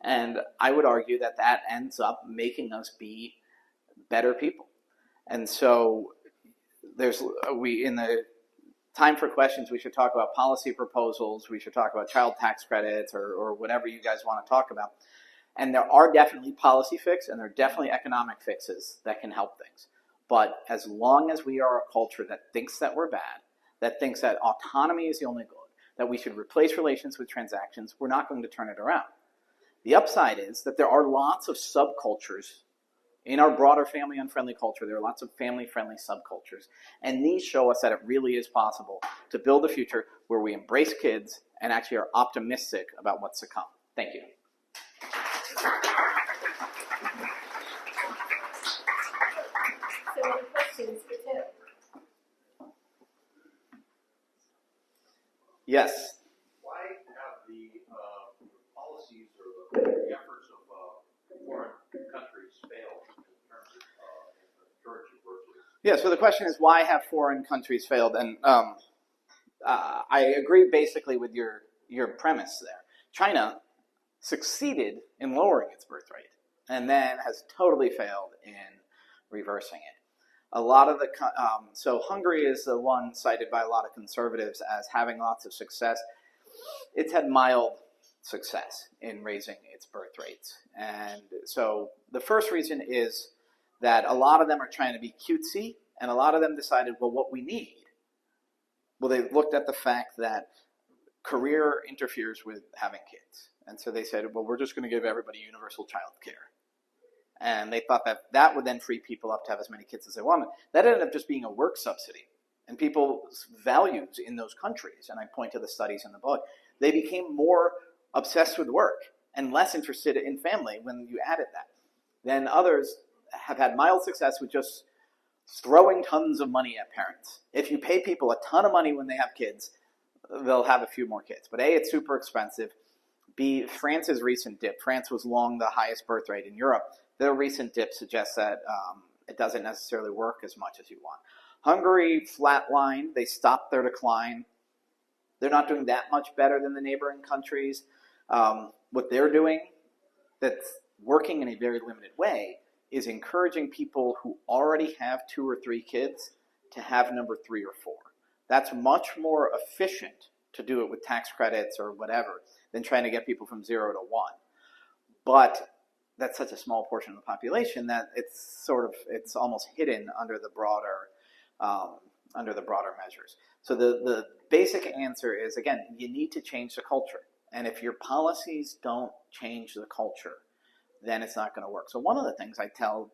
Speaker 3: And I would argue that that ends up making us be better people. And so in the time for questions, we should talk about policy proposals, we should talk about child tax credits or whatever you guys want to talk about. And there are definitely policy fixes and there are definitely economic fixes that can help things. But as long as we are a culture that thinks that we're bad, that thinks that autonomy is the only good, that we should replace relations with transactions, we're not going to turn it around. The upside is that there are lots of subcultures in our broader family unfriendly culture. There are lots of family-friendly subcultures. And these show us that it really is possible to build a future where we embrace kids and actually are optimistic about what's to come. Thank you.
Speaker 1: So any questions for Tim?
Speaker 3: Yes.
Speaker 4: Why have the policies or the efforts of foreign countries failed in terms of encouraging birth rates?
Speaker 3: Yeah, so the question is, why have foreign countries failed? And I agree basically with your premise there. China succeeded in lowering its birth rate and then has totally failed in reversing it. A lot of the so Hungary is the one cited by a lot of conservatives as having lots of success. It's had mild success in raising its birth rates. And so the first reason is that a lot of them are trying to be cutesy, and a lot of them decided, well, what we need. Well, they looked at the fact that career interferes with having kids. And so they said, well, we're just going to give everybody universal child care. And they thought that that would then free people up to have as many kids as they wanted. That ended up just being a work subsidy. And people's values in those countries, and I point to the studies in the book, they became more obsessed with work and less interested in family when you added that. Then others have had mild success with just throwing tons of money at parents. If you pay people a ton of money when they have kids, they'll have a few more kids. But A, it's super expensive. B, France's recent dip. France was long the highest birth rate in Europe. Their recent dip suggests that it doesn't necessarily work as much as you want. Hungary flatlined. They stopped their decline. They're not doing that much better than the neighboring countries. What they're doing that's working in a very limited way is encouraging people who already have 2 or 3 kids to have number 3 or 4. That's much more efficient to do it with tax credits or whatever than trying to get people from 0 to 1. But that's such a small portion of the population that it's almost hidden under the broader measures. So the basic answer is, again, you need to change the culture. And if your policies don't change the culture, then it's not going to work. So one of the things I tell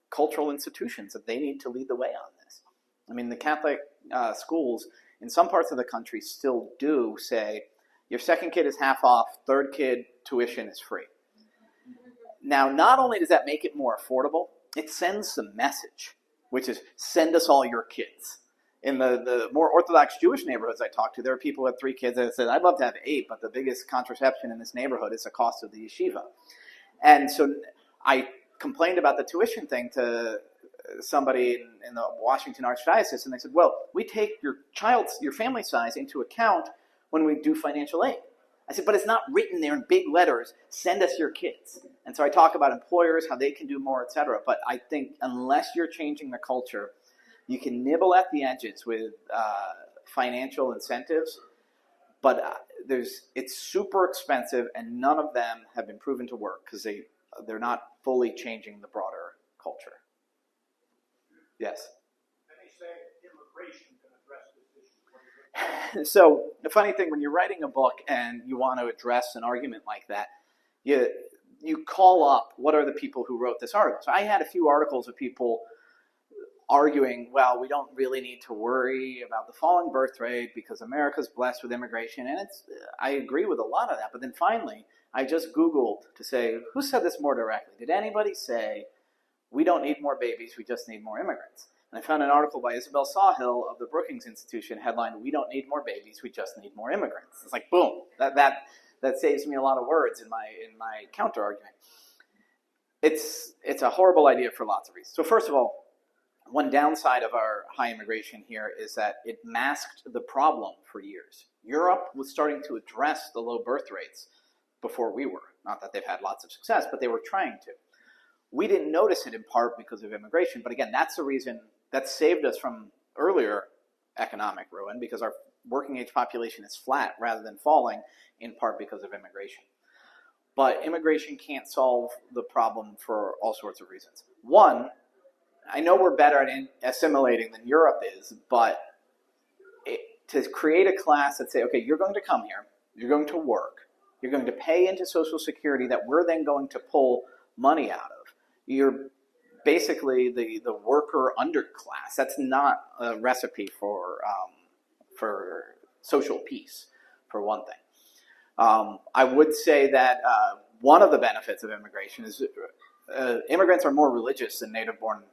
Speaker 3: cultural institutions that they need to lead the way on this. I mean, the Catholic schools in some parts of the country still do say, your second kid is half off, third kid tuition is free. Now, not only does that make it more affordable, it sends the message, which is send us all your kids. In the more Orthodox Jewish neighborhoods I talk to, there are people who have 3 kids that said, I'd love to have 8, but the biggest contraception in this neighborhood is the cost of the yeshiva. And so I complained about the tuition thing to somebody in the Washington Archdiocese, and they said, well, we take your family size into account when we do financial aid. I said, but it's not written there in big letters, send us your kids. And so I talk about employers, how they can do more, et cetera. But I think unless you're changing the culture, you can nibble at the edges with financial incentives, but it's super expensive, and none of them have been proven to work because they're not fully changing the broader culture. Yes?
Speaker 4: And they say immigration can address this issue.
Speaker 3: So the funny thing, when you're writing a book and you want to address an argument like that, you call up what are the people who wrote this article. So I had a few articles of people arguing, well, we don't really need to worry about the falling birth rate because America's blessed with immigration. And I agree with a lot of that. But then finally, I just Googled to say, who said this more directly? Did anybody say, we don't need more babies, we just need more immigrants? And I found an article by Isabel Sawhill of the Brookings Institution, headlined, we don't need more babies, we just need more immigrants. It's like, boom, that saves me a lot of words in my counter argument. It's a horrible idea for lots of reasons. So first of all, one downside of our high immigration here is that it masked the problem for years. Europe was starting to address the low birth rates before we were. Not that they've had lots of success, but they were trying to. We didn't notice it in part because of immigration, but again, that's the reason that saved us from earlier economic ruin, because our working age population is flat rather than falling, in part because of immigration. But immigration can't solve the problem for all sorts of reasons. One, I know we're better at assimilating than Europe is, but to create a class that say, okay, you're going to come here, you're going to work, you're going to pay into Social Security that we're then going to pull money out of. You're basically the worker underclass. That's not a recipe for social peace, for one thing. I would say that one of the benefits of immigration is immigrants are more religious than native-born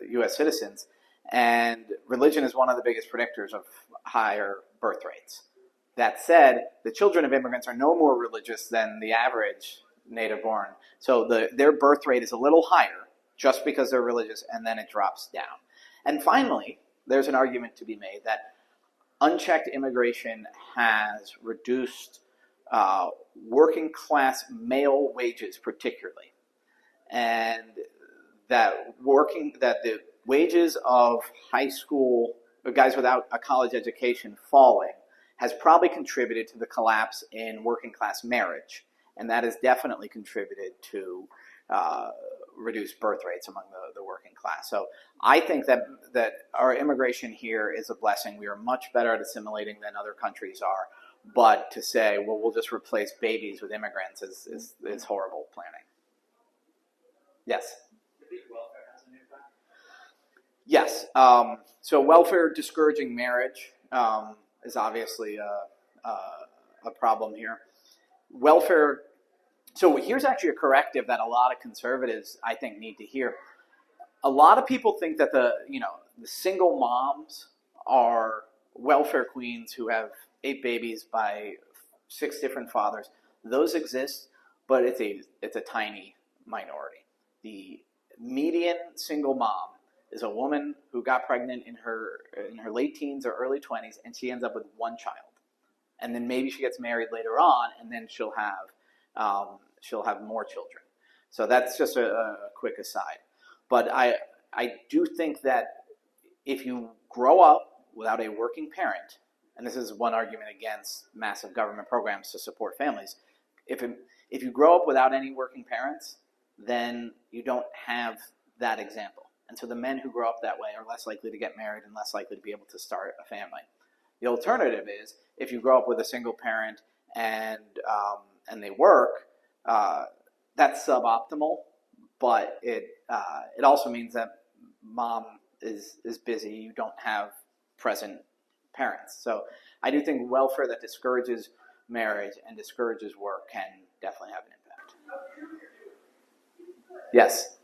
Speaker 3: U.S. citizens, and religion is one of the biggest predictors of higher birth rates. That said, the children of immigrants are no more religious than the average native-born, so their birth rate is a little higher just because they're religious, and then it drops down. And finally, there's an argument to be made that unchecked immigration has reduced working class male wages particularly, and that the wages of high school guys without a college education falling has probably contributed to the collapse in working class marriage, and that has definitely contributed to reduced birth rates among the working class. So I think that our immigration here is a blessing. We are much better at assimilating than other countries are. But to say, well, we'll just replace babies with immigrants is horrible planning. Yes?
Speaker 4: Do you think welfare has an impact?
Speaker 3: Yes. So welfare discouraging marriage is obviously a problem here. Welfare. So here's actually a corrective that a lot of conservatives, I think, need to hear. A lot of people think that the single moms are welfare queens who have 8 babies by 6 different fathers. Those exist, but it's a tiny minority. The median single mom is a woman who got pregnant in her late teens or early 20s, and she ends up with 1 child. And then maybe she gets married later on, and then she'll have more children. So that's just a quick aside. But I do think that if you grow up without a working parent, and this is one argument against massive government programs to support families, if you grow up without any working parents, then you don't have that example. And so the men who grow up that way are less likely to get married and less likely to be able to start a family. The alternative is if you grow up with a single parent and they work, that's suboptimal, but it also means that mom is busy. You don't have present parents. So I do think welfare that discourages marriage and discourages work can definitely have an impact. Yes?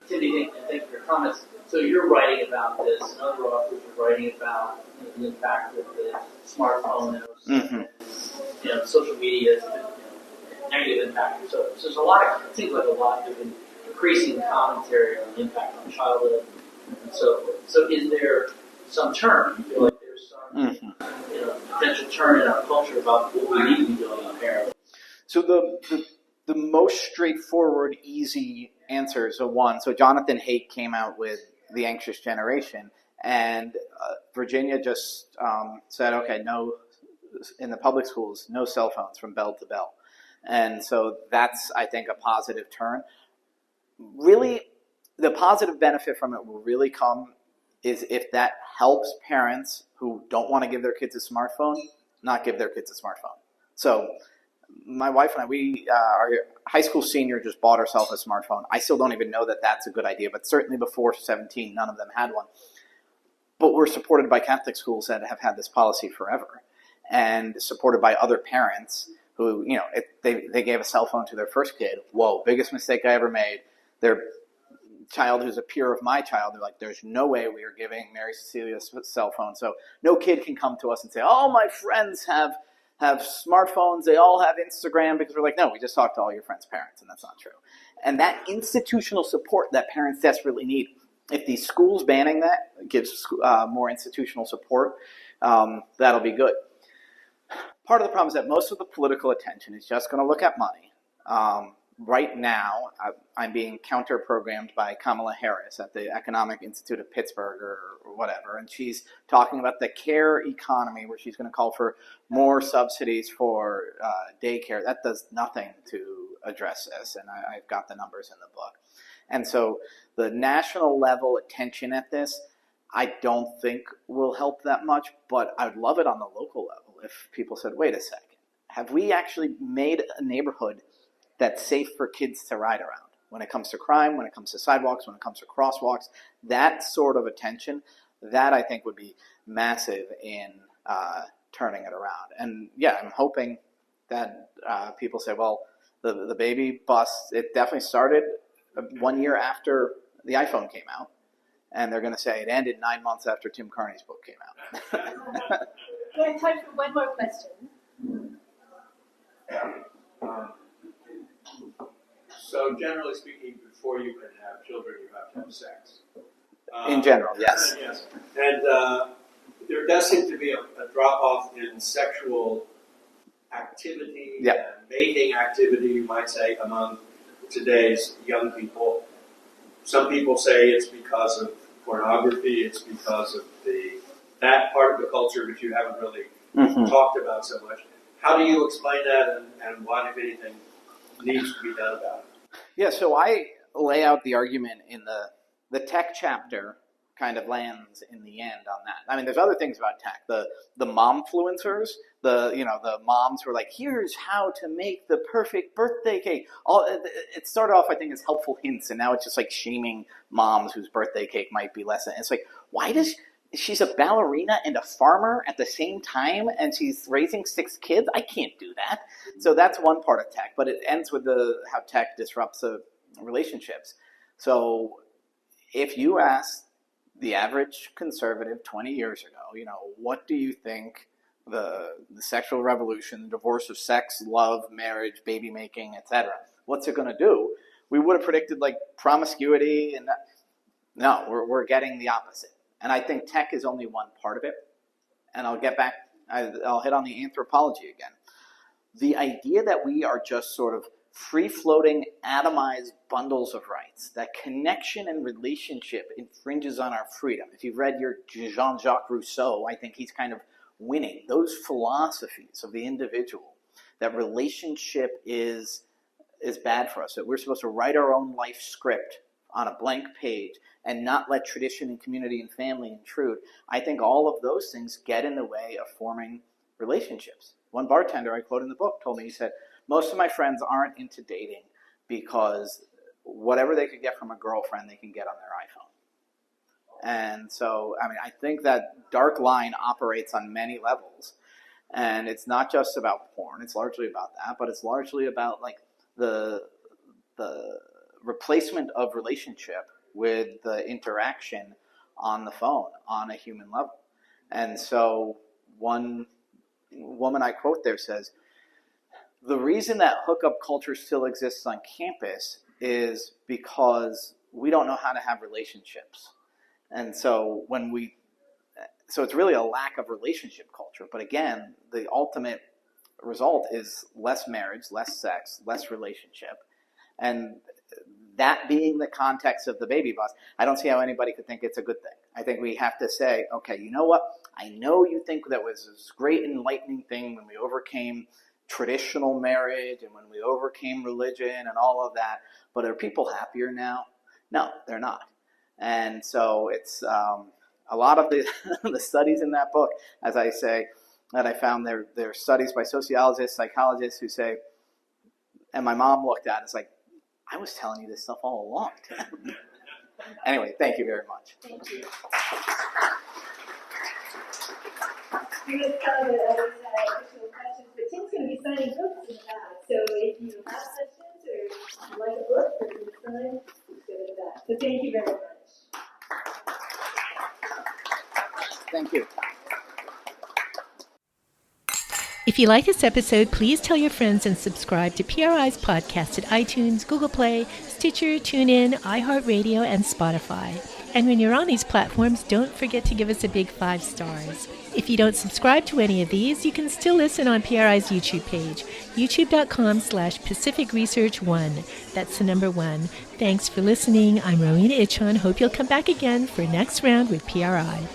Speaker 5: Cindy, thank you for your comments. So you're writing about this, and other authors are writing about the impact of the smartphone and social media, negative impact. So there's it seems like a lot of increasing commentary on the impact on childhood and so forth. So is there some turn? You feel like there's some potential turn in our culture about what we need to be doing on parenting?
Speaker 3: So the most straightforward, easy answers are one. So Jonathan Haidt came out with The Anxious Generation, and Virginia just said, okay, no, in the public schools, no cell phones from bell to bell. And so that's, I think, a positive turn. Really, the positive benefit from it will really come is if that helps parents who don't want to give their kids a smartphone, not give their kids a smartphone. So my wife and I, our high school senior just bought herself a smartphone. I still don't even know that that's a good idea, but certainly before 17, none of them had one. But we're supported by Catholic schools that have had this policy forever, and supported by other parents who, they gave a cell phone to their first kid. Whoa, biggest mistake I ever made. Their child who's a peer of my child, they're like, there's no way we are giving Mary Cecilia a cell phone. So no kid can come to us and say, oh, my friends have smartphones, they all have Instagram, because we're like, no, we just talked to all your friends' parents, and that's not true. And that institutional support that parents desperately need, if these schools banning that gives more institutional support, that'll be good. Part of the problem is that most of the political attention is just going to look at money. Right now, I'm being counter-programmed by Kamala Harris at the Economic Institute of Pittsburgh or whatever, and she's talking about the care economy, where she's going to call for more subsidies for daycare. That does nothing to address this, and I've got the numbers in the book. And so the national level attention at this, I don't think will help that much, but I'd love it on the local level if people said, wait a second, have we actually made a neighborhood that's safe for kids to ride around? When it comes to crime, when it comes to sidewalks, when it comes to crosswalks, that sort of attention, that I think would be massive in turning it around. And yeah, I'm hoping that people say, well, the baby bust, it definitely started 1 year after the iPhone came out. And they're going to say it ended 9 months after Tim Carney's book came out.
Speaker 6: We have time for one more question.
Speaker 4: So generally speaking, before you can have children, you have to have sex.
Speaker 3: In general, yes.
Speaker 4: Yes. And there does seem to be a drop-off in sexual activity activity
Speaker 3: Yeah.
Speaker 4: and mating activity, you might say, among today's young people. Some people say it's because of pornography, it's because of that part of the culture which you haven't really talked about so much. How do you explain that, and what, if anything, needs to be done about it?
Speaker 3: Yeah, so I lay out the argument in the tech chapter. Kind of lands in the end on that. I mean, there's other things about tech. The momfluencers, the moms who are like, here's how to make the perfect birthday cake. It started off, I think, as helpful hints, and now it's just like shaming moms whose birthday cake might be less than. It's like, why does she's a ballerina and a farmer at the same time, and she's raising 6 kids? I can't do that. So that's one part of tech, but it ends with how tech disrupts relationships. So if you ask the average conservative 20 years ago, what do you think the sexual revolution, the divorce of sex, love, marriage, baby making, etc., what's it going to do? We would have predicted like promiscuity, and no, we're getting the opposite. And I think tech is only one part of it. And I'll get back, I'll hit on the anthropology again. The idea that we are just sort of free-floating, atomized bundles of rights, that connection and relationship infringes on our freedom. If you've read your Jean-Jacques Rousseau, I think he's kind of winning. Those philosophies of the individual, that relationship is bad for us, that we're supposed to write our own life script on a blank page and not let tradition and community and family intrude. I think all of those things get in the way of forming relationships. One bartender I quote in the book told me, he said, most of my friends aren't into dating because whatever they could get from a girlfriend, they can get on their iPhone. And so, I mean, I think that dark line operates on many levels. And it's not just about porn. It's largely about that, but it's largely about like the replacement of relationship with the interaction on the phone on a human level. And so one woman I quote there says, the reason that hookup culture still exists on campus is because we don't know how to have relationships. And so so it's really a lack of relationship culture. But again, the ultimate result is less marriage, less sex, less relationship. And that being the context of the baby bus, I don't see how anybody could think it's a good thing. I think we have to say, okay, you know what? I know you think that was this great enlightening thing when we overcame traditional marriage and when we overcame religion and all of that, but are people happier now? No, they're not. And so it's a lot of the studies in that book, as I say, that I found they're studies by sociologists, psychologists who say, and my mom looked at it, it's like, I was telling you this stuff all along. Anyway, thank you very much.
Speaker 6: Thank you. You guys saw that others had additional questions, but Tim's going to be signing books in the back. So if you have questions or you like a book or you sign, just go to the back. So thank you very much.
Speaker 3: Thank you.
Speaker 1: If you like this episode, please tell your friends and subscribe to PRI's podcast at iTunes, Google Play, Stitcher, TuneIn, iHeartRadio, and Spotify. And when you're on these platforms, don't forget to give us a big 5 stars. If you don't subscribe to any of these, you can still listen on PRI's YouTube page, youtube.com/Pacific Research 1. That's the number 1. Thanks for listening. I'm Rowena Itchon. Hope you'll come back again for next round with PRI.